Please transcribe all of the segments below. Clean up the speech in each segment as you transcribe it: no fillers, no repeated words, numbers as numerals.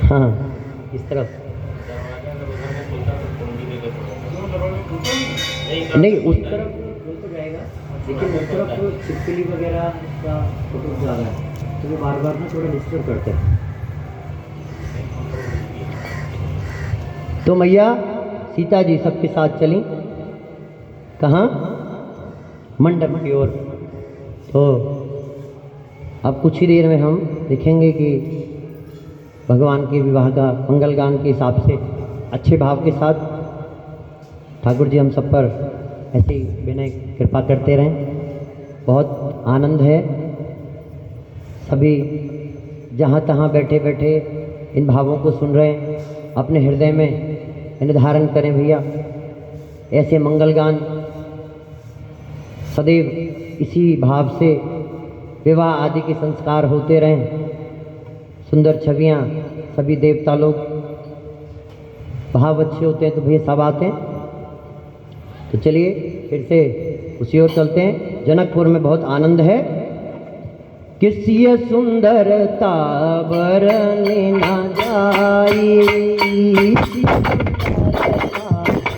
हाँ इस तरफ नहीं, उस तरफ खुल तो जाएगा, लेकिन उस तरफ तो छिपकली वगैरह का फोटो ज़्यादा है, तो वो बार बार ना थोड़ा डिस्टर्ब करते हैं। तो मैया सीता जी सबके साथ चली कहाँ, मंडप की ओर। तो अब कुछ ही देर में हम देखेंगे कि भगवान के विवाह का मंगल गान के हिसाब से अच्छे भाव के साथ ठाकुर जी हम सब पर ऐसे ही विनय कृपा करते रहें। बहुत आनंद है, सभी जहाँ तहाँ बैठे बैठे इन भावों को सुन रहे हैं, अपने हृदय में इन्हें धारण करें भैया। ऐसे मंगल गान सदैव इसी भाव से विवाह आदि के संस्कार होते रहें। सुंदर छवियाँ, सभी देवता लोग, भाव अच्छे होते हैं तो भैया सब आते हैं। तो चलिए फिर से उसी ओर चलते हैं। जनकपुर में बहुत आनंद है। किसी सुंदरता बरने न जाई,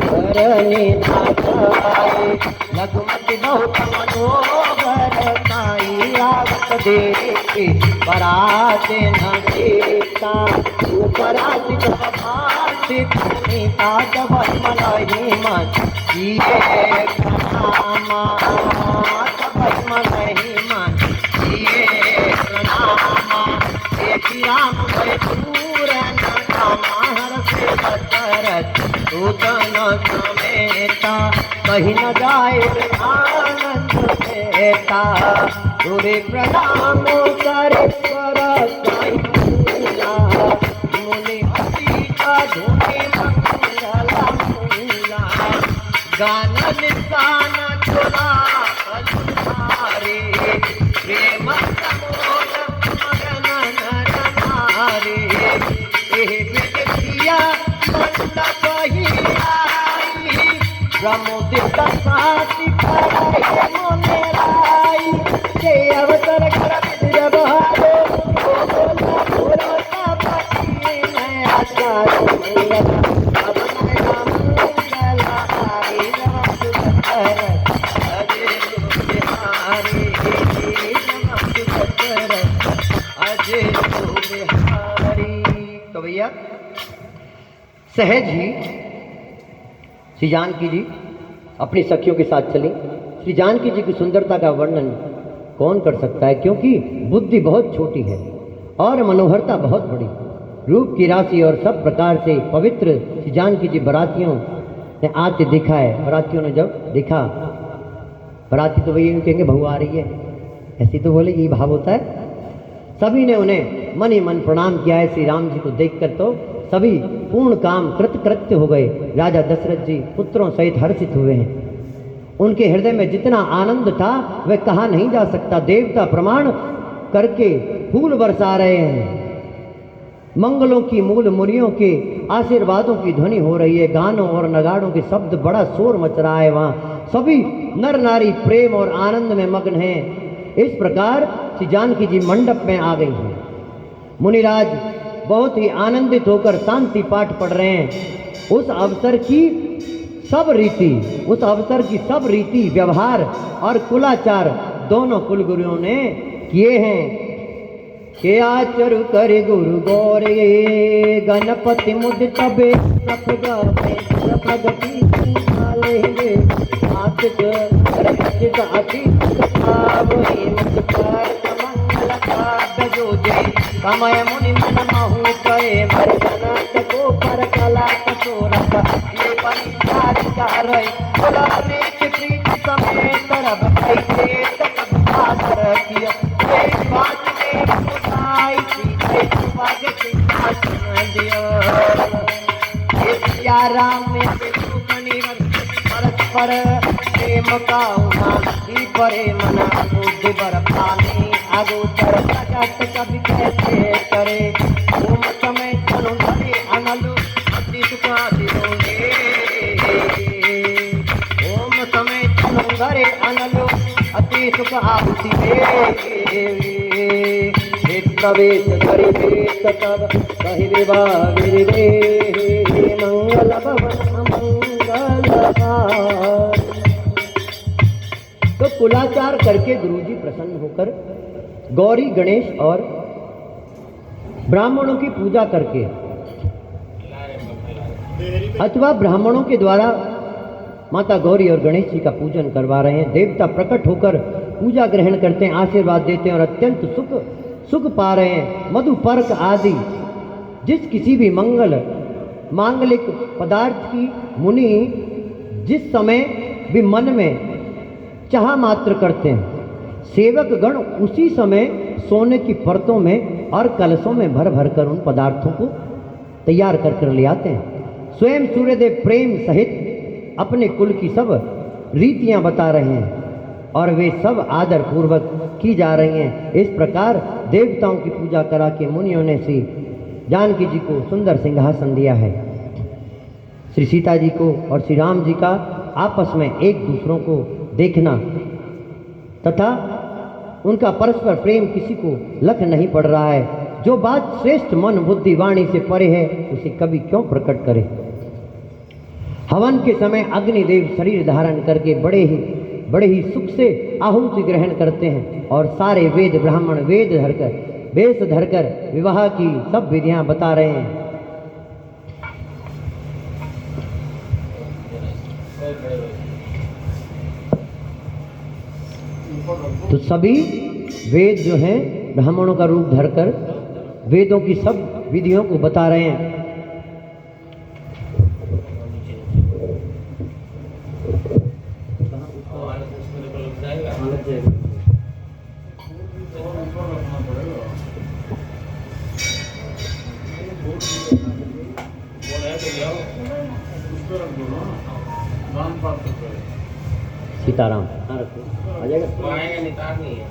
बरने न जाई, लगमत बहुत मनोहर काई, आवत देखी बरात न देखता, बरात सीता जब मलही मन जिए प्रणामा, जब मलही मन जिए प्रणामा, देखी राम भय दूर नर से दशरथ सूतन समेता, कहीं न जाए आनंद देता, तुरे प्रणाम करे कर मुनि हसी का धुनि मंगला मूला, गान निशान चुरा कलुहारे, प्रेम समोल मगन नर नारे, एह बिटिया मंडप ही आई, प्रमुदित साथी कराई मोने लाई, के अवसर कर विद्र बहारो, बोला पुरता पति मैं आचार अब मेरा मंगला आई, नमः दशरथ अजय बिहारी, नमः दशरथ अजय बिहारी। तो भैया सहज ही श्री जानकी जी अपनी सखियों के साथ चली। श्री जानकी जी की सुंदरता का वर्णन कौन कर सकता है, क्योंकि बुद्धि बहुत छोटी है और मनोहरता बहुत बड़ी, रूप की राशि और सब प्रकार से पवित्र श्री जानकी जी बारातियों ने आते देखा है। बारातियों ने जब देखा, बाराती तो वही कहेंगे बहू आ रही है, ऐसी तो बोले, यही भाव होता है। सभी ने उन्हें मन ही मन प्रणाम किया है। श्री राम जी को देखकर तो सभी पूर्ण काम कृतकृत्य हो गए। राजा दशरथ जी पुत्रों सहित हर्षित हुए हैं। उनके हृदय में जितना आनंद था वह कहा नहीं जा सकता। देवता प्रमाण करके फूल बरसा रहे हैं, मंगलों की मूल मुनियों के आशीर्वादों की ध्वनि हो रही है, गानों और नगाड़ों के शब्द, बड़ा शोर मच रहा है वहाँ। सभी नर नारी प्रेम और आनंद में मग्न हैं। इस प्रकार श्री जानकी जी मंडप में आ गई हैं। मुनिराज बहुत ही आनंदित होकर शांति पाठ पढ़ रहे हैं। उस अवसर की सब रीति व्यवहार और कुलाचार दोनों कुलगुरुओं ने किए हैं। के आचरु करे गुरु गौरे, गणपति मुद तबे प्रगति लेंगे, समय मुनि मन महु करे, मर जनक को पर कला कसोरत, ये परिचार करे, बुलाने के प्रीत समेत रब कैसे तक आदर किया, एक बात में बुझाई थी, एक बात सिंहासन दिया, ये राम में सुखनी परस्पर प्रेम का उमासी परे मना बुद्धि बर पानी अगोचर जगत कभी कैसे करे, ओम समय चलो धरे अनलु अति सुखाति होंगे, ओम समय चलो धरे अनलु अति सुखाति प्रवेश करिबेत तब कहिबे बागिरे मंगल भवन मंगलहार। तो कुलाचार करके गुरुजी प्रसन्न होकर गौरी गणेश और ब्राह्मणों की पूजा करके अथवा ब्राह्मणों के द्वारा माता गौरी और गणेश जी का पूजन करवा रहे हैं। देवता प्रकट होकर पूजा ग्रहण करते हैं, आशीर्वाद देते हैं और अत्यंत सुख पा रहे हैं। मधुपर्क आदि जिस किसी भी मांगलिक पदार्थ की मुनि जिस समय भी मन में चाह मात्र करते हैं, सेवक गण उसी समय सोने की परतों में और कलशों में भर भर कर उन पदार्थों को तैयार कर ले आते हैं। स्वयं सूर्यदेव प्रेम सहित अपने कुल की सब रीतियां बता रहे हैं और वे सब आदर पूर्वक की जा रही हैं। इस प्रकार देवताओं की पूजा करा के मुनियों ने श्री जानकी जी को सुंदर सिंहासन दिया है। श्री सीता जी को और श्री राम जी का आपस में एक दूसरों को देखना तथा उनका परस्पर प्रेम किसी को लख नहीं पड़ रहा है। जो बात श्रेष्ठ मन बुद्धि वाणी से परे है उसे कभी क्यों प्रकट करे। हवन के समय अग्निदेव शरीर धारण करके बड़े ही सुख से आहुति ग्रहण करते हैं और सारे वेद ब्राह्मण वेश धरकर विवाह की सब विधियां बता रहे हैं। तो सभी वेद जो हैं ब्राह्मणों का रूप धरकर वेदों की सब विधियों को बता रहे हैं। सीताराम आ जाएगा, नहीं है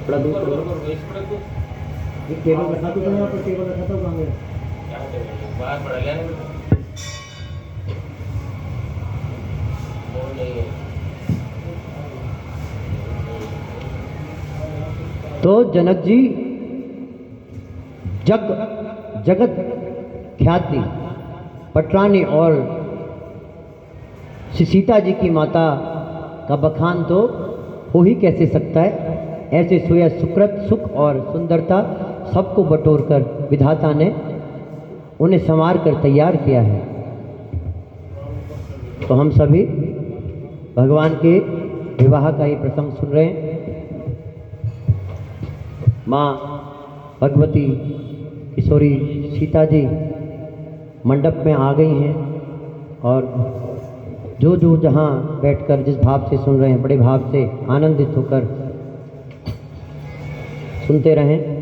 थोड़ा दूर टेबल रखा तो यहाँ पर टेबल रखा था कहाँ बाहर पड़ा लिया तो जनक जी जगत ख्याति पटरानी और श्री सीता जी की माता का बखान तो हो ही कैसे सकता है। ऐसे सोया सुकृत सुख और सुंदरता सबको बटोरकर विधाता ने उन्हें संवार कर तैयार किया है। तो हम सभी भगवान के विवाह का ही प्रसंग सुन रहे हैं। माँ भगवती किशोरी सीता जी मंडप में आ गई हैं और जो जहाँ बैठकर जिस भाव से सुन रहे हैं बड़े भाव से आनंदित होकर सुनते रहें।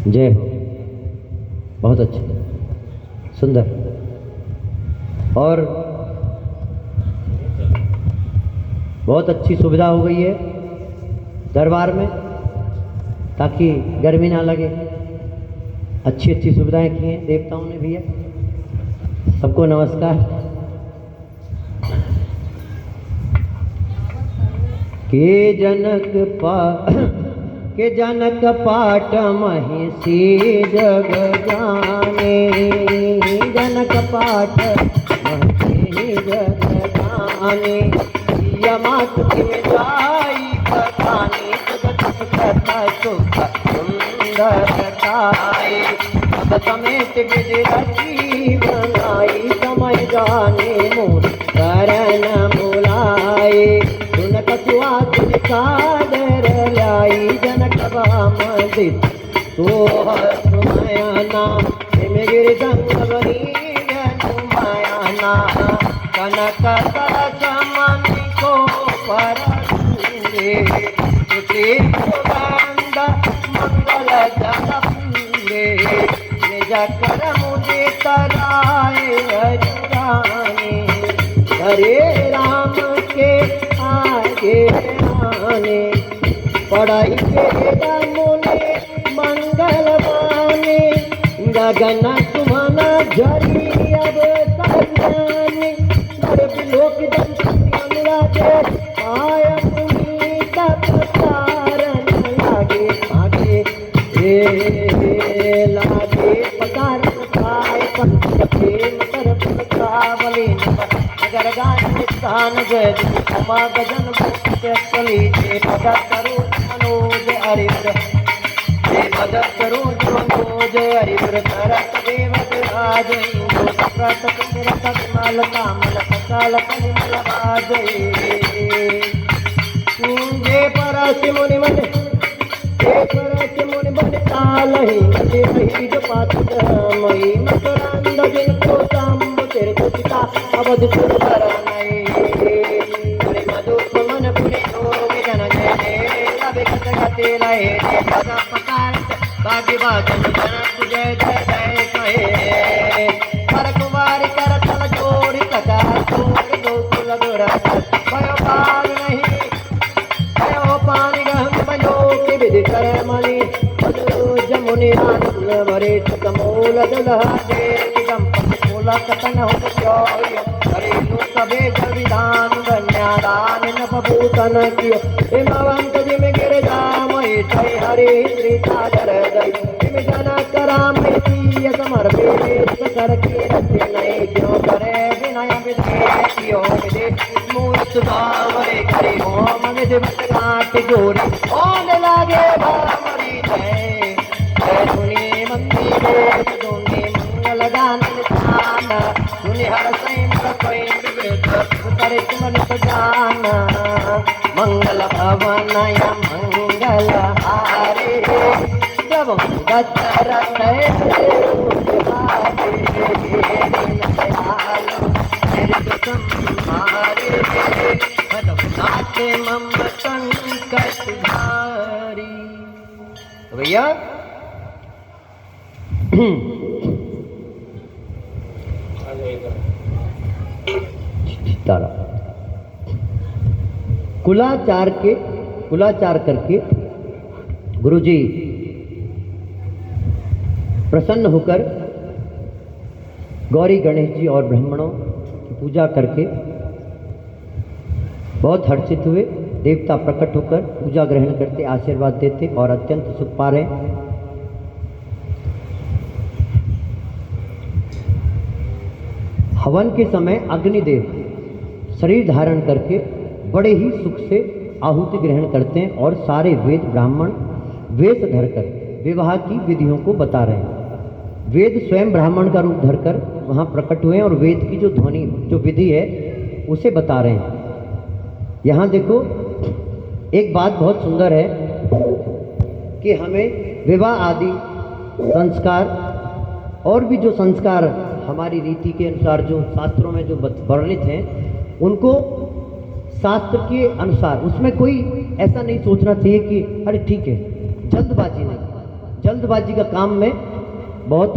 जय हो। बहुत अच्छा, सुंदर। और बहुत अच्छी सुविधा हो गई है दरबार में ताकि गर्मी ना लगे। अच्छी सुविधाएं की हैं देवताओं ने भैया। सबको नमस्कार। के जनक पाट महिषी जग जाने, जनक पाट महिषी जग जाने, यमात में जाई कथानी जगत कथा सुख सुंदरताई, अब समेत विधि रची बनाई, समय जाने मोर करण बुलाए, सुन कछुआ तुझ सादर लाई, जनक बामदित सुमयाना, गिर संगवनी जनुमयाना, कनक तरस मन को परसुरे, तुझे सुगंध मंगल जपे, निज कर मुझे तराए रजुरानी, हरे राम के आगे आने, पढ़ाई के मुनि मंगल बाने, गगन सुमन झरी अब सजन, लोक जन अनुरागे आय पुनीत पसारन लागे आगे लागे पसारन पाय पंच प्रेम कर पसावली नगर गान स्थान जय क्षमा गजन भक्त चली जे भगत करो मनोज हरिद्र जे भगत करो मनोज हरिद्र करत देवत राज इंदु सप्रत कुंदर कमल कामल कसाल कलिमल बाजे जे परस मुनि मन जे परस मुनि मन तालहि जे सही जो पात मई मकरंद जिनको सांब तेरे कुचिता अवध सुंदर नये हरि मधुप मन पुने लोग जन जय लबे कत गते लहे जे पदा पकारत बागी बाजन जनक जय जय जय कहे हर कुमारी कर तल जोड़ी कथा जोड़ गोकुल दुरत भयो पाल नहीं भयो पानी गहम बजो के विधि करे मणि जमुनि आनंद भरे कमूल दुल्हा दे मूला कथन हो जोय हरिनु सबे विधान कन्यादान नभूतन कियो हिमवंत जिम गिरजा मई जय हरे श्री सागर दई हिम जनक राम प्रिय समर्पित कर के रचे नहीं क्यों करे विनय विधि कियो विधि मूर्त भावरे करी ओम विधि घाट जोड़ी ओन लागे भामरी जय जय सुनी मंदिर दोनी मंगल गान सुनि हर सैम स्वयं विवृत करित मन जान मंगल भवनय मंगल हारे जब दशरथ मम संकट भारी। भैया तारा कुलाचार करके गुरुजी प्रसन्न होकर गौरी गणेश जी और ब्राह्मणों की पूजा करके बहुत हर्षित हुए। देवता प्रकट होकर पूजा ग्रहण करते, आशीर्वाद देते और अत्यंत सुख पा रहे। हवन के समय अग्निदेव शरीर धारण करके बड़े ही सुख से आहुति ग्रहण करते हैं और सारे वेद ब्राह्मण वेश धरकर विवाह की विधियों को बता रहे हैं। वेद स्वयं ब्राह्मण का रूप धरकर वहाँ प्रकट हुए हैं और वेद की जो ध्वनि जो विधि है उसे बता रहे हैं। यहाँ देखो एक बात बहुत सुंदर है कि हमें विवाह आदि संस्कार और भी जो संस्कार हमारी रीति के अनुसार जो शास्त्रों में जो वर्णित हैं उनको शास्त्र के अनुसार उसमें कोई ऐसा नहीं सोचना चाहिए कि अरे ठीक है, जल्दबाजी नहीं। जल्दबाजी का काम में बहुत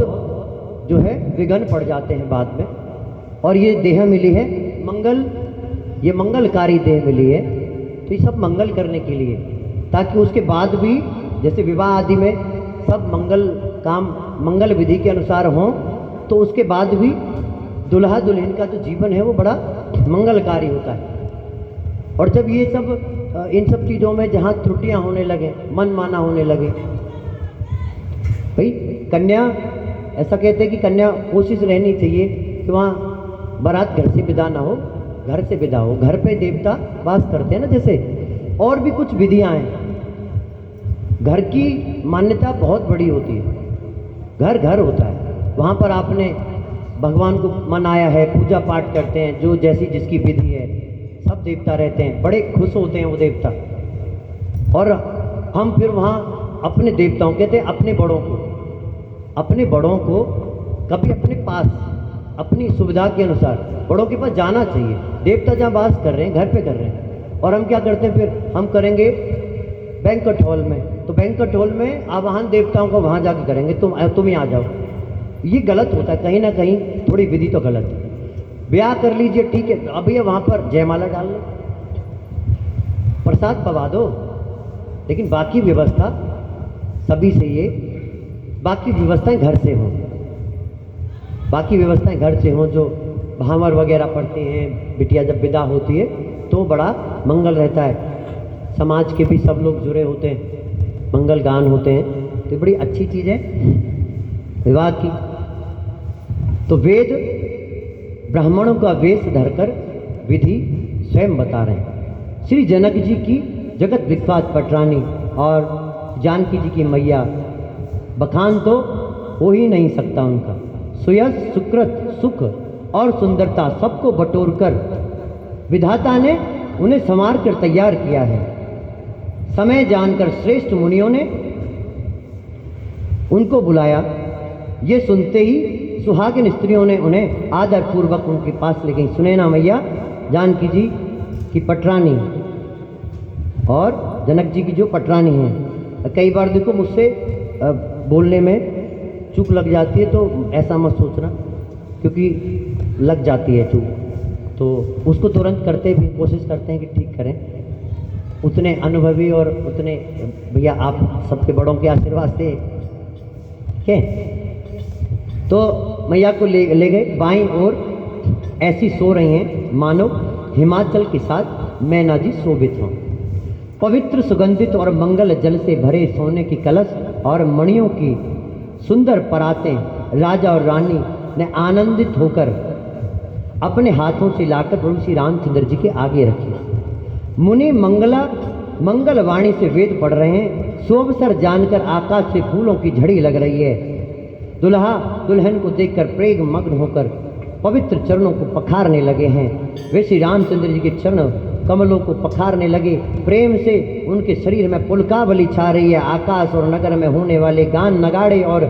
जो है विघ्न पड़ जाते हैं बाद में। और ये देह मिली है मंगल, ये मंगलकारी देह मिली है, तो ये सब मंगल करने के लिए, ताकि उसके बाद भी जैसे विवाह आदि में सब मंगल काम मंगल विधि के अनुसार हों, तो उसके बाद भी दुल्हा दुल्हन का जो जीवन है वो बड़ा मंगलकारी होता है। और जब ये सब इन सब चीज़ों में जहाँ त्रुटियाँ होने लगे, मनमाना होने लगे, भाई कन्या ऐसा कहते हैं कि कन्या कोशिश रहनी चाहिए कि वहाँ बारात घर से विदा ना हो, घर से विदा हो। घर पे देवता वास करते हैं ना, जैसे और भी कुछ विधियाँ हैं। घर की मान्यता बहुत बड़ी होती है, घर घर होता है, वहाँ पर आपने भगवान को मनाया है, पूजा पाठ करते हैं, जो जैसी जिसकी विधि है, सब देवता रहते हैं, बड़े खुश होते हैं वो देवता। और हम फिर वहाँ अपने देवताओं कहते हैं अपने बड़ों को कभी अपने पास अपनी सुविधा के अनुसार बड़ों के पास जाना चाहिए। देवता जहाँ वास कर रहे हैं घर पे कर रहे हैं, और हम क्या करते हैं, फिर हम करेंगे बैंक्वेट हॉल में, तो बैंक्वेट हॉल में आवाहन देवताओं को वहाँ जाके करेंगे, तुम ही आ जाओ। ये गलत होता है, कहीं ना कहीं थोड़ी विधि तो गलत है। ब्याह कर लीजिए ठीक है, अब ये वहाँ पर जयमाला डाल लो, प्रसाद पवा दो, लेकिन बाकी व्यवस्था सभी से ये बाकी व्यवस्थाएं घर से हों, बाकी व्यवस्थाएं घर से हों, जो भावर वगैरह पढ़ते हैं, बिटिया जब विदा होती है तो बड़ा मंगल रहता है। समाज के भी सब लोग जुड़े होते हैं, मंगल गान होते हैं, तो बड़ी अच्छी चीज़ है विवाह की। तो वेद ब्राह्मणों का वेश धरकर विधि स्वयं बता रहे हैं। श्री जनक जी की जगत विख्यात पटरानी और जानकी जी की मैया, बखान तो हो ही नहीं सकता उनका। सुयश, सुकृत, सुख और सुंदरता सबको बटोरकर विधाता ने उन्हें संवार कर तैयार किया है। समय जानकर श्रेष्ठ मुनियों ने उनको बुलाया। ये सुनते ही सुहागिन स्त्रियों ने उन्हें आदर पूर्वक उनके पास ले गई। सुनैना मैया जानकी जी की पटरानी और जनक जी की जो पटरानी हैं। कई बार देखो मुझसे बोलने में चूक लग जाती है, तो ऐसा मत सोचना, क्योंकि लग जाती है चूक, तो उसको तुरंत करते भी कोशिश करते हैं कि ठीक करें। उतने अनुभवी और उतने भैया आप सबके बड़ों के आशीर्वाद से क्या, तो मैया को ले गए। बाईं ओर ऐसी सो रही हैं मानो हिमाचल के साथ मैना जी शोभित हों। पवित्र सुगंधित और मंगल जल से भरे सोने की कलश और मणियों की सुंदर परातें राजा और रानी ने आनंदित होकर अपने हाथों से लाकर प्रभु श्री रामचंद्र जी के आगे रखी। मुनि मंगल वाणी से वेद पढ़ रहे हैं। सुअवसर जानकर आकाश से फूलों की झड़ी लग रही है। दुल्हा दुल्हन को देखकर प्रेम मग्न होकर पवित्र चरणों को पखारने लगे हैं। वे श्री रामचंद्र जी के चरण कमलों को पखारने लगे। प्रेम से उनके शरीर में पुलकावली छा रही है। आकाश और नगर में होने वाले गान, नगाड़े और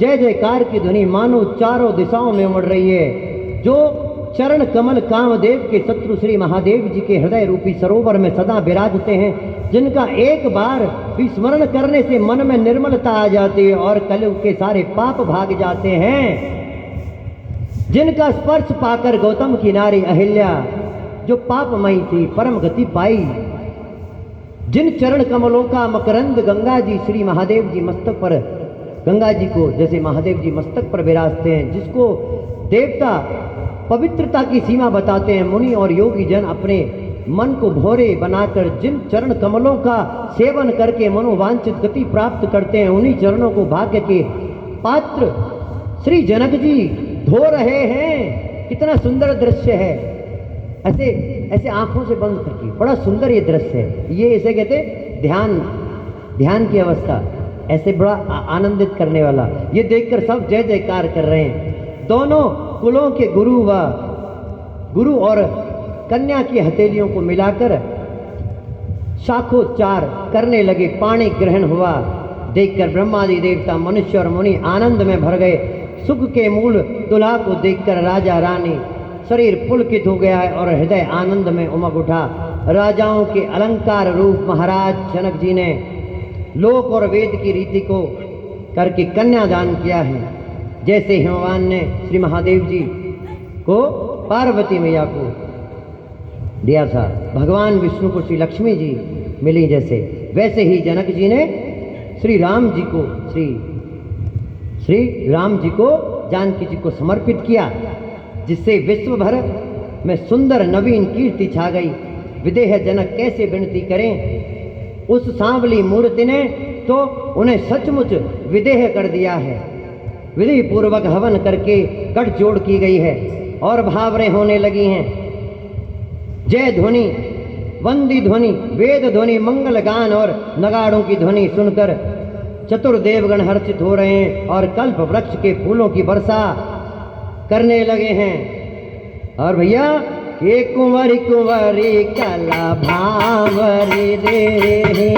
जय जयकार की ध्वनि मानो चारों दिशाओं में उमड़ रही है। जो चरण कमल कामदेव के शत्रु श्री महादेव जी के हृदय रूपी सरोवर में सदा विराजते हैं, जिनका एक बार विस्मरण करने से मन में निर्मलता आ जाती है और कलयुग के सारे पाप भाग जाते हैं, जिनका स्पर्श पाकर गौतम की नारी अहिल्या जो पापमयी थी परम गति पाई, जिन चरण कमलों का मकरंद गंगा जी श्री महादेव जी मस्तक पर, गंगा जी को जैसे महादेव जी मस्तक पर विराजते हैं, जिसको देवता पवित्रता की सीमा बताते हैं, मुनि और योगी जन अपने मन को भोरे बनाकर जिन चरण कमलों का सेवन करके मनोवांछित गति प्राप्त करते हैं, उन्हीं चरणों को भाग्य के पात्र श्री जनक जी धो रहे हैं। कितना सुंदर दृश्य है, ऐसे ऐसे आंखों से बंद करके, बड़ा सुंदर ये दृश्य है। ये इसे कहते ध्यान की अवस्था, ऐसे बड़ा आनंदित करने वाला। ये देखकर सब जय जयकार कर रहे हैं। दोनों कुलों के गुरु और कन्या की हथेलियों को मिलाकर शाखोच्चार करने लगे। पाणी ग्रहण हुआ। देखकर ब्रह्मादि देवता, मनुष्य और मुनि आनंद में भर गए। सुख के मूल दुल्हा को देखकर राजा रानी शरीर पुलकित हो गया है और हृदय आनंद में उमग उठा। राजाओं के अलंकार रूप महाराज जनक जी ने लोक और वेद की रीति को करके कन्यादान किया है। जैसे हिमवान ने श्री महादेव जी को पार्वती मैया को दिया था, भगवान विष्णु को श्री लक्ष्मी जी मिली, जैसे वैसे ही जनक जी ने श्री राम जी को जानकी जी को समर्पित किया, जिससे विश्व भर में सुंदर नवीन कीर्ति छा गई। विदेह जनक कैसे विनती करें, उस सांवली मूर्ति ने तो उन्हें सचमुच विदेह कर दिया है। विधि पूर्वक हवन करके गठजोड़ की गई है और भावरें होने लगी हैं। जय ध्वनि, वंदी ध्वनि, वेद ध्वनि, मंगल गान और नगाड़ों की ध्वनि सुनकर चतुर्देवगण हर्षित हो रहे हैं और कल्प वृक्ष के फूलों की वर्षा करने लगे हैं। और भैया ये कुंवरी कुंवरी कला भावरी दे,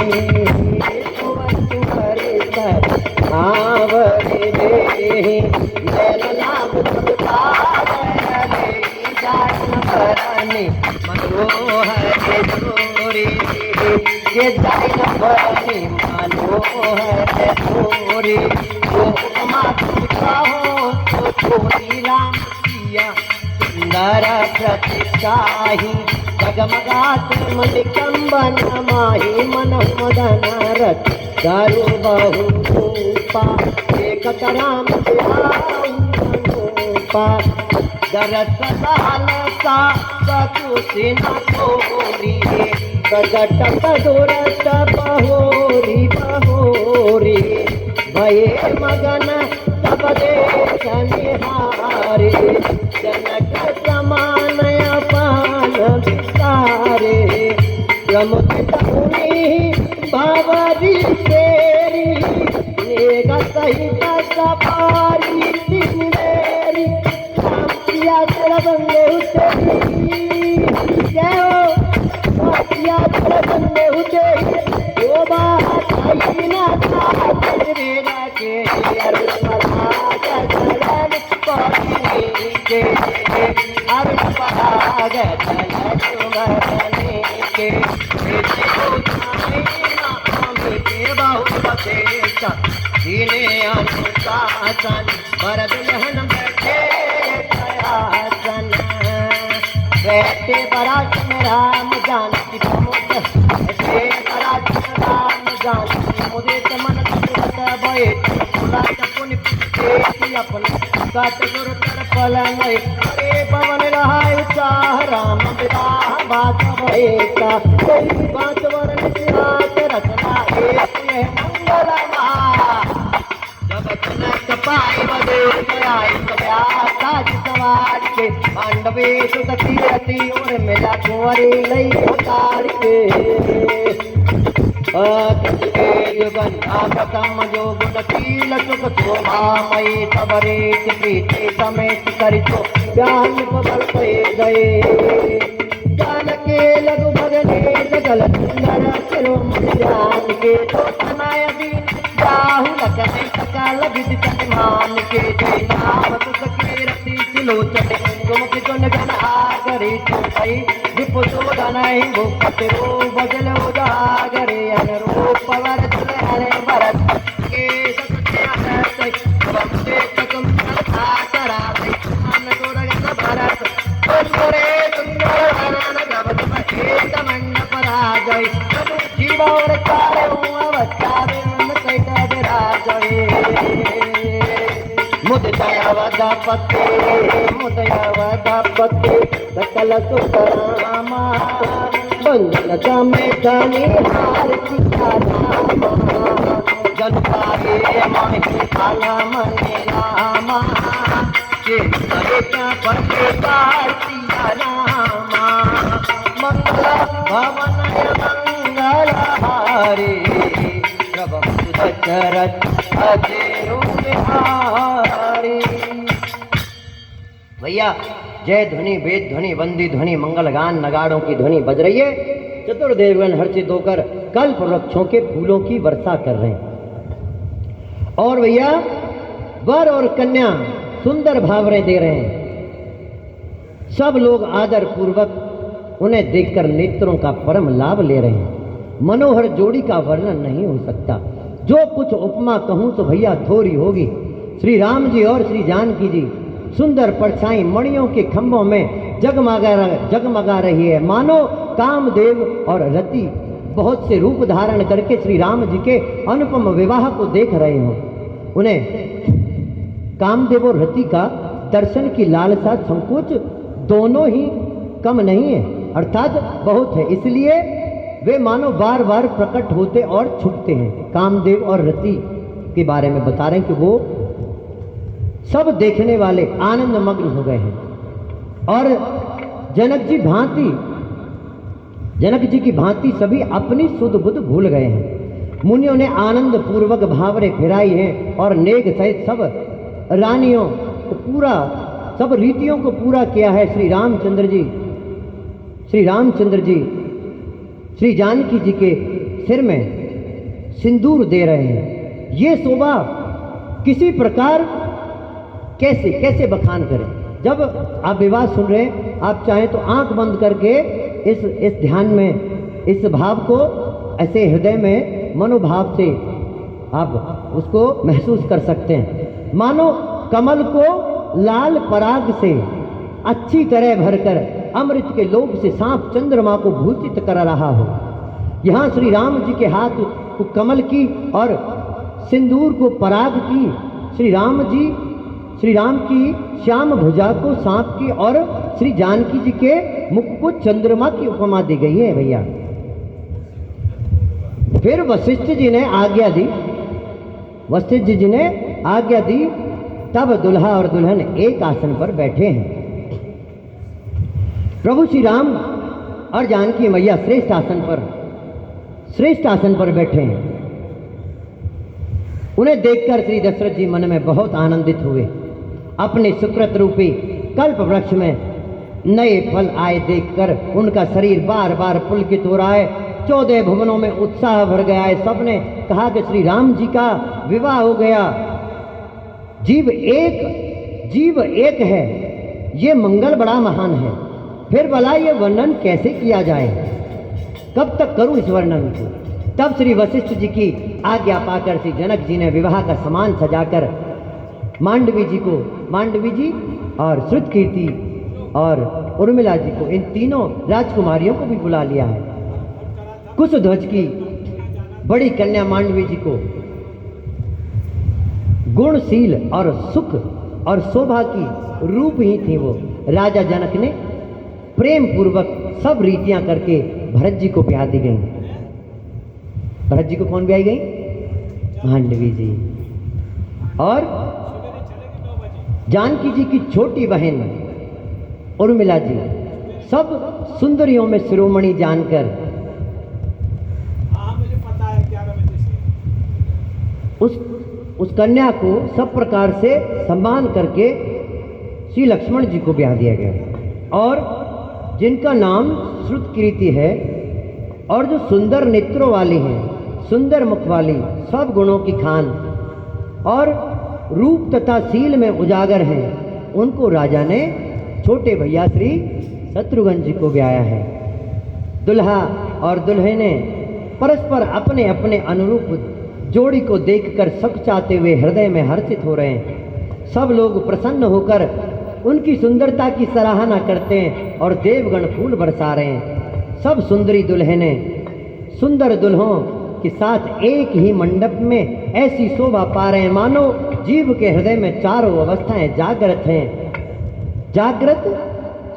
कुंवरी भावरी दे, मनोहर छोरी ये जाइन भरनी मनोहर छोरी, वो हो तो छोरी राम सिया सुंदर प्रतिशाही, जगमगात मणिकंबन माही मन मदन रथ दारु बहु रूपा, एक राम रूपा। दरस लालसा सकुसी न तोरी प्रगट कदोरस बहोरी बहोरी भये मगन सब देश निहारे जनक समान अपान विसारे प्रमुख मुनि बावरी तेरी नेगा सहित सफारी सिंदेरी रामपिया तेरा बंदे उतेरी जय हो रामपिया तेरा बंदे उतेरी ओ बात आई ना तेरेगा के अरुण पराग चलन पानी के अरुण पराग चलन सुमरने के दीने अनुशासन बर दुल्हन बैठे प्रयासन बैठे बरात में राम जानकी प्रमुख बैठे बरात में राम जानकी मुदित मन तुरत भय फुला पुन पुष्टे अपने कट गुरु तर फल नहीं अरे पवन रहाय चाह राम विवाह बात भयता कोई बात वरण हाथ रचना एक मंगल जब जनक पाई बदे गया साज समाज के पांडवे सुत कीरति और मिला कुंवरी लई उतार के युगम जो गुण कील सुख शोभामयी सबरे प्रीति समेत करितो ज्ञान बल गए ज्ञान के लघु भजने सकल सुंदर सिरो ज्ञान के तो समाय दीन राहु लखने सकल विदित मान के जय नाम तुस कीरति सिलोचने तुम कि गुण गण आगरे तुई विपु शोधन भूपति रो बजल उदागरे अनुरूप वरद हरे भरत के सत्य वंदे तुम कथा कराते मन गोरग भरत सुंदरे सुंदर वरन गवत एक मंडप राजय जीव और काले अवस्था में कैटा विराजय मुदयावदपते मुदयावदपते सकल सुतरामा बंधन समेत निहार सीतारामा जनतारे महि काला मने रामा के सरिता पटे सीतारामा मंगल भवन मंगल हारे प्रभु सुदशरथ अजेरो बिहारी। भैया जय ध्वनि वेद ध्वनि वंदी ध्वनि मंगल गान नगाड़ों की ध्वनि बज रही है। चतुर्देवगण हर्षित होकर कल्प वृक्षों के फूलों की वर्षा कर रहे हैं और भैया वर और कन्या सुंदर भावरें दे रहे हैं। सब लोग आदर पूर्वक उन्हें देखकर नेत्रों का परम लाभ ले रहे हैं। मनोहर जोड़ी का वर्णन नहीं हो सकता। जो कुछ उपमा कहूं तो भैया थोड़ी होगी। श्री राम जी और श्री जानकी जी सुंदर परछाई मणियों के खंभों में जगमगा रही है, मानो कामदेव और रति बहुत से रूप धारण करके श्री राम जी के अनुपम विवाह को देख रहे हो। उन्हें कामदेव और रति का दर्शन की लालसा संकोच दोनों ही कम नहीं है, अर्थात बहुत है। इसलिए वे मानो बार बार प्रकट होते और छुपते हैं। कामदेव और रति के बारे में बता रहे हैं कि वो सब देखने वाले आनंद मग्न हो गए हैं और जनक जी की भांति सभी अपनी सुध बुध भूल गए हैं। मुनियों ने आनंद पूर्वक भावरे फिराई हैं और नेक सहित सब रानियों को पूरा सब रीतियों को पूरा किया है। श्री रामचंद्र जी श्री जानकी जी के सिर में सिंदूर दे रहे हैं। ये शोभा किसी प्रकार कैसे बखान करें। जब आप विवाह सुन रहे हैं, आप चाहें तो आंख बंद करके इस ध्यान में इस भाव को ऐसे हृदय में मनोभाव से आप उसको महसूस कर सकते हैं। मानो कमल को लाल पराग से अच्छी तरह भरकर अमृत के लोभ से सांप चंद्रमा को भूषित कर रहा हो। यहाँ श्री राम जी के हाथ को कमल की और सिंदूर को पराग की श्री राम जी श्री राम की श्याम भुजा को सांप की और श्री जानकी जी के मुख को चंद्रमा की उपमा दी गई है भैया। फिर वशिष्ठ जी ने आज्ञा दी, वशिष्ठ जी ने आज्ञा दी, तब दुल्हा और दुल्हन एक आसन पर बैठे हैं। प्रभु श्री राम और जानकी मैया श्रेष्ठ आसन पर बैठे हैं। उन्हें देखकर श्री दशरथ जी मन में बहुत आनंदित हुए। अपने सुकृत रूपी कल्प वृक्ष में नए फल आए देखकर उनका शरीर बार बार पुलकित हो रहा है। 14 भुवनों में उत्साह भर गया है। सबने कहा कि श्री राम जी का विवाह हो गया। जीव एक है, ये मंगल बड़ा महान है। फिर भला ये वर्णन कैसे किया जाए, कब तक करूं इस वर्णन को। तब श्री वशिष्ठ जी की आज्ञा पाकर श्री जनक जी ने विवाह का सामान सजाकर मांडवी जी और श्रुतकीर्ति और उर्मिला जी को, इन तीनों राजकुमारियों को भी बुला लिया है। कुशध्वज की बड़ी कन्या मांडवी जी को गुणशील और सुख और शोभा की रूप ही थी वो। राजा जनक ने प्रेम पूर्वक सब रीतियां करके भरत जी को ब्याह दी गई। भरत जी को कौन ब्याही गई? मांडवी जी। और जानकी जी की छोटी बहन उर्मिला जी, सब सुंदरियों में शिरोमणि जानकर मुझे पता है 11 बजे से उस कन्या को सब प्रकार से सम्मान करके श्री लक्ष्मण जी को ब्याह दिया गया। और जिनका नाम श्रुतकीर्ति है और जो सुंदर नेत्रों वाली हैं, सुंदर मुख वाली, सब गुणों की खान और रूप तथा शील में उजागर हैं, उनको राजा ने छोटे भैया श्री शत्रुघ्न जी को ब्याया है। दुल्हा और दुल्हने परस्पर अपने अपने अनुरूप जोड़ी को देखकर सकचाते हुए हृदय में हर्षित हो रहे हैं। सब लोग प्रसन्न होकर उनकी सुंदरता की सराहना करते हैं और देवगण फूल बरसा रहे हैं। सब सुंदरी दुल्हने सुंदर दुल्हों के साथ एक ही मंडप में ऐसी शोभा पा रहे हैं मानो जीव के हृदय में चारों अवस्थाएं जागृत हैं। जागृत,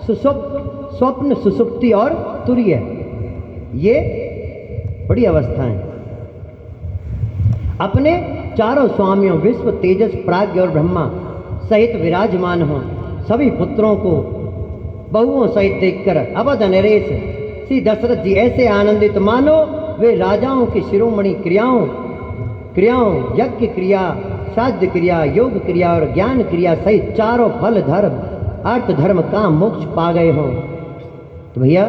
स्वप्न, सुसुप्ति और तुरीय, ये बड़ी अवस्थाएं अपने चारों स्वामियों विश्व, तेजस, प्राज्ञ और ब्रह्मा सहित विराजमान हों। सभी पुत्रों को बहुओं सहित देखकर अवध नरेश श्री दशरथ जी ऐसे आनंदित मानो वे राजाओं की शिरोमणि क्रियाओं यज्ञ क्रिया, श्राद्ध क्रिया, योग क्रिया और ज्ञान क्रिया सहित चारों फल, धर्म, अर्थ, धर्म, काम, मोक्ष पा गए हों। तो भैया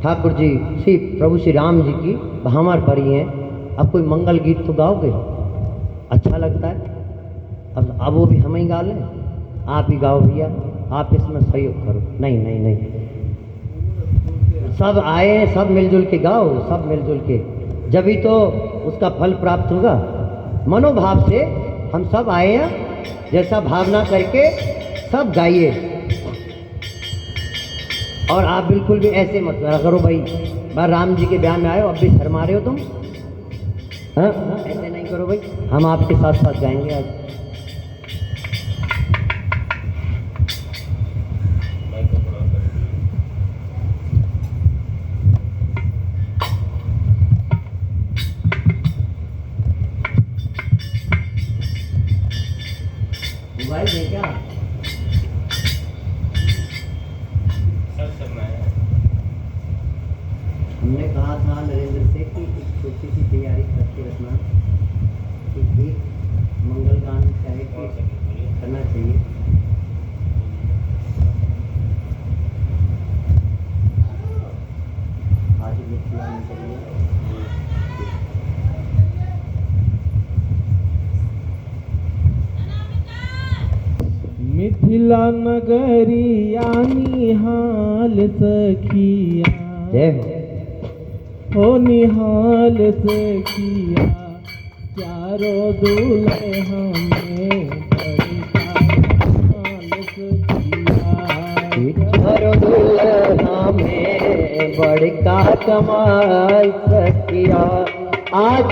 ठाकुर जी श्री प्रभु श्री राम जी की भामर परी हैं। अब कोई मंगल गीत तो गाओगे, अच्छा लगता है। अब वो भी हम ही गा लें, आप ही गाओ भैया, आप इसमें सहयोग करो। नहीं, सब आए हैं, सब मिलजुल के गाओ, सब मिलजुल के, जभी तो उसका फल प्राप्त होगा। मनोभाव से हम सब आए हैं, जैसा भावना करके सब गाइए। और आप बिल्कुल भी ऐसे मत करो भाई, बार राम जी के ब्याह में आए हो, अब भी शर्मा रहे हो तुम, हाँ ऐसे नहीं करो भाई। हम आपके साथ साथ गाएंगे आज। मोबाइल है क्या? हमने कहा था नरेंद्र से कि एक छोटी सी तैयारी करके रखना कि एक मंगल गान चाहे कि करना चाहिए। आज मिथिला मिथिला नगरिया निहाल सखिया, जय हो। ओ निहाल सखिया, चारों दूल्हे हमें चारों दूल्हा में बड़का कमाल सखिया, आज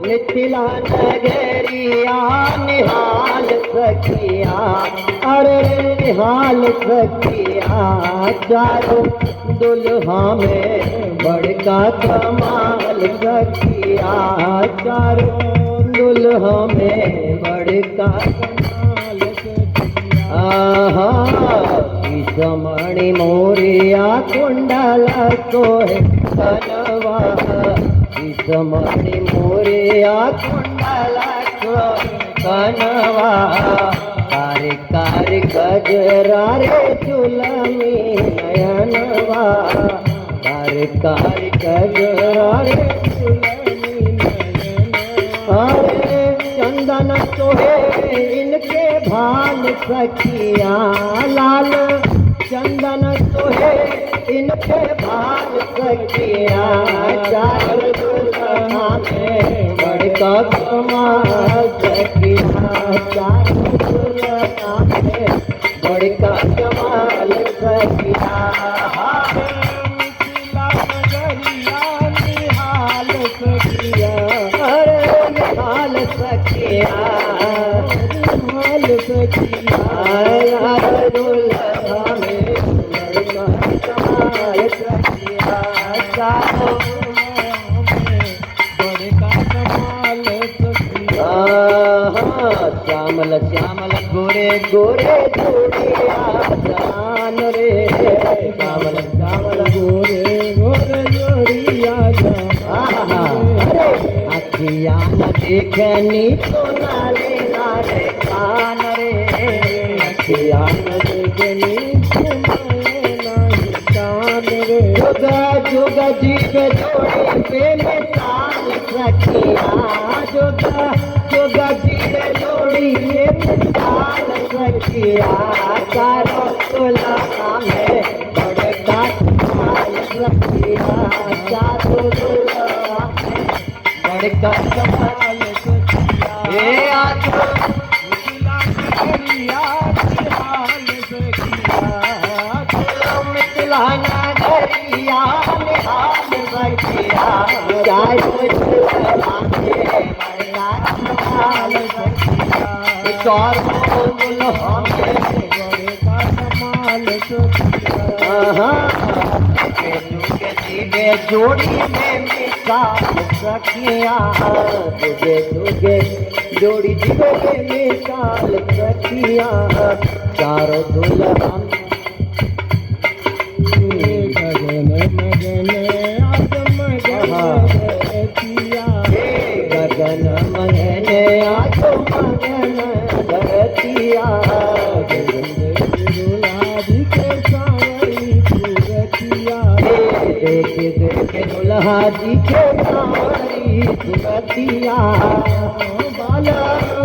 मिथिला नगरिया निहाल सखिया, अरे निहाल सखिया, चारों दुल्हा में बड़का कमाल सखिया, चारों दुल्हा में बड़का कमाल सखिया। आहा समणि मोरिया कुंडल सोहे कनवा, समणि मोरिया कुंडल सोहे कनवा, कार कार गजरा रे चुलमी नयनवा, कार कार गजरा रे चुलमी नयनवा। अरे चंदन सोहे इनके भाल सखिया, लाल चंदन सोहे इनके भाल सखिया, चार दुल्हा में बड़का कमाल सखिया, चार दुल्हा में बड़का कमाल सखिया। मिथिला नगरिया निहाल सखिया, अरे निहाल सखिया, निहाल सखिया, चार दुल्हा में बड़का कमाल सखिया, चारों बड़का कमाल सखिया। श्यामल श्यामल गोरे गोरे जोड़िया जान रे, श्यामल श्यामल गोरे गोरे जोड़िया जान, अरे अखिया न देखनी तो नाले नाले कान रे, अखिया न देखनी तो नाले नाले कान रे। जुगा जुगा जीव जोड़ी पे मिसाल सखिया, जुगा जुगा जीव जोड़ी पे मिसाल सखिया, चारों दुल्हा में बड़का कमाल सखिया, चारों दुल्हा में बड़का कमाल सखिया। ए आज मिथिला नगरिया निहाल सखिया, मिथिला नगरिया निहाल सखिया, चारों दुल्हा में बड़का कमाल सखिया, चारों दुल्हा में बड़का कमाल सखिया। जुगे जोड़ी में मिसाल सखिया, जुगे जुगे जोड़ी जीवे में मिसाल सखिया, चारों दुल्हा गगन मगन आत्म गगतिया, गगन मगन आज मगन धरतिया, दुलारी के सावरी सूरतिया, देख देख दुल्हा जी के सावरी सुरतिया, बाल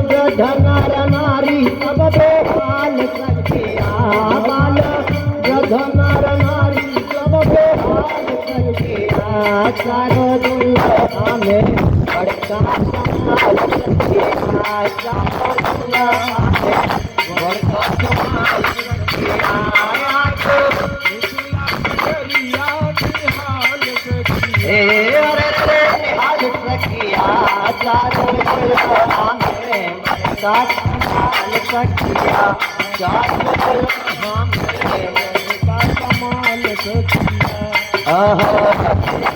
वृद्ध नर नारी सब बेहाल सखिया, बाल वृद्ध नर नारी सब बेहाल सखिया, चारों दुल्हा में बड़का कमाल सखिया, चारों दुल्हा में बड़का कमाल सखिया। मिथिला नगरिया निहाल सखिया, अरे निहाल सखिया, चारों दुल्हा में बड़का कमाल सखिया, चारों दुल्हा में बड़का कमाल सखिया।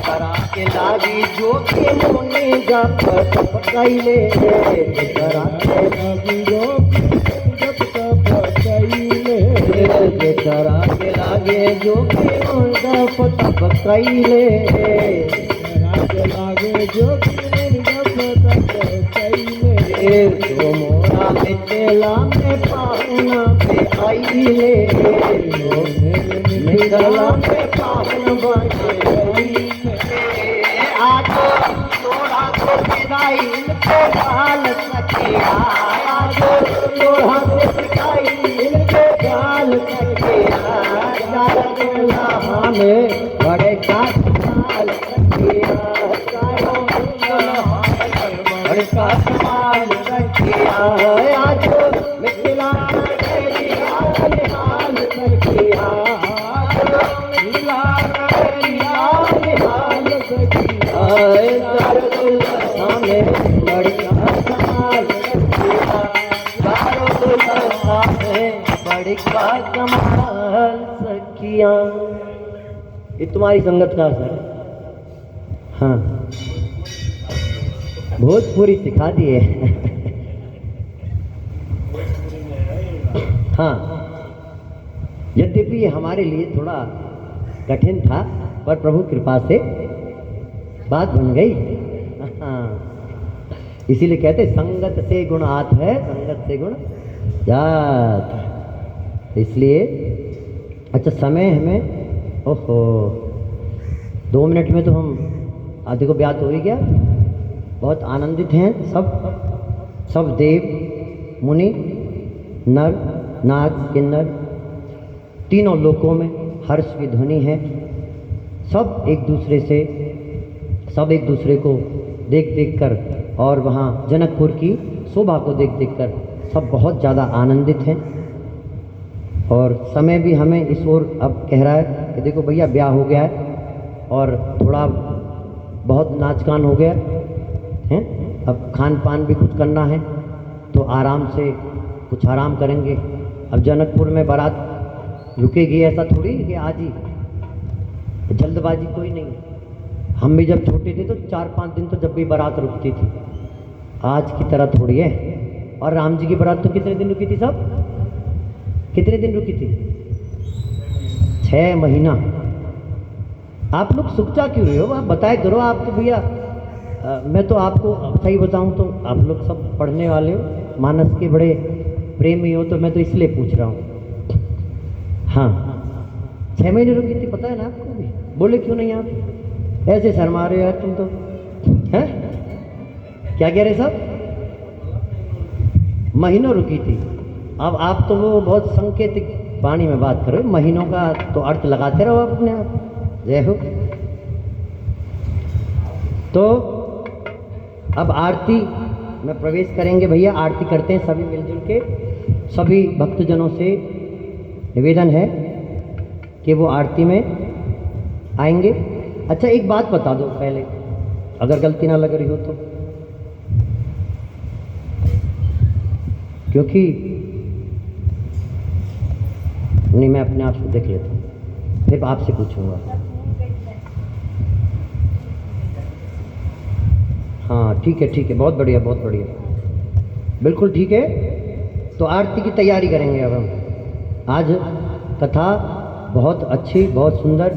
करा के लागी जो के मुनि जप तप कैले, करा के लगी जो जप तप कैले, करा के लागे जो के मुनि जप तप कैले, राज लागे जो जप तप कैले, तो मोरा मिथिला में पाहुना पे आइले, मिथिला में पाहुन बने आज तोड़ा को विदाई इनके गाल सखिया, आज तोड़ा से विदाई इनके गाल सखिया, चारों दुल्हा में बड़े का कमाल सखिया, चारों दुल्हा में बड़े का कमाल सखिया, आज मिथिला नगरिया निहाल सखिया, मिथिला नगरिया निहाल सखिया, चारों दुल्हा में बड़का कमाल सखिया, चारों दुल्हा में बड़का कमाल सखिया। ये तुम्हारी संगत का असर है। हाँ, भोजपुरी सिखा दिए। हाँ, यद्यपि ये हमारे लिए थोड़ा कठिन था, पर प्रभु कृपा से बात बन गई। हाँ, इसीलिए कहते संगत से गुण आत है, संगत से गुण जात। इसलिए अच्छा समय हमें, ओहो 2 मिनट में तो हम आधे को ब्याह हो ही गया। बहुत आनंदित हैं सब देव मुनि नर नाग किन्नर, तीनों लोकों में हर्ष की ध्वनि है। सब एक दूसरे को देख कर और वहाँ जनकपुर की शोभा को देख कर सब बहुत ज़्यादा आनंदित हैं। और समय भी हमें इस ओर अब कह रहा है कि देखो भैया ब्याह हो गया है और थोड़ा बहुत नाच गान हो गया है, अब खान पान भी कुछ करना है, तो आराम से कुछ आराम करेंगे। अब जनकपुर में बारात रुकेगी ऐसा थोड़ी कि आज ही, जल्दबाजी कोई नहीं। हम भी जब छोटे थे तो 4-5 दिन तो जब भी बारात रुकती थी, आज की तरह थोड़ी है। और राम जी की बारात तो कितने दिन रुकी थी सब? कितने दिन रुकी थी? 6 महीना। आप लोग सुकचा क्यों रहे हो? आप बताए करो। आप तो भैया मैं तो आपको सही बताऊं तो आप लोग सब पढ़ने वाले हो, मानस के बड़े प्रेमी हो, तो मैं तो इसलिए पूछ रहा हूँ। हाँ, 6 महीने रुकी थी, पता है ना आपको भी? बोले क्यों नहीं आप? ऐसे शर्मा रहे हो यार तुम तो, हैं? क्या कह रहे सब? महीनों रुकी थी। अब आप तो वो बहुत सांकेतिक वाणी में बात करो, महीनों का तो अर्थ लगाते रहो आप अपने आप। जय हो। तो अब आरती में प्रवेश करेंगे भैया। आरती करते हैं सभी मिलजुल के। सभी भक्तजनों से निवेदन है कि वो आरती में आएंगे। अच्छा एक बात बता दो पहले, अगर गलती ना लग रही हो तो, क्योंकि नहीं मैं अपने आप से देख लेता हूँ, फिर आपसे पूछूंगा। हाँ ठीक है, बहुत बढ़िया, बिल्कुल ठीक है। तो आरती की तैयारी करेंगे अब हम। आज कथा बहुत अच्छी, बहुत सुंदर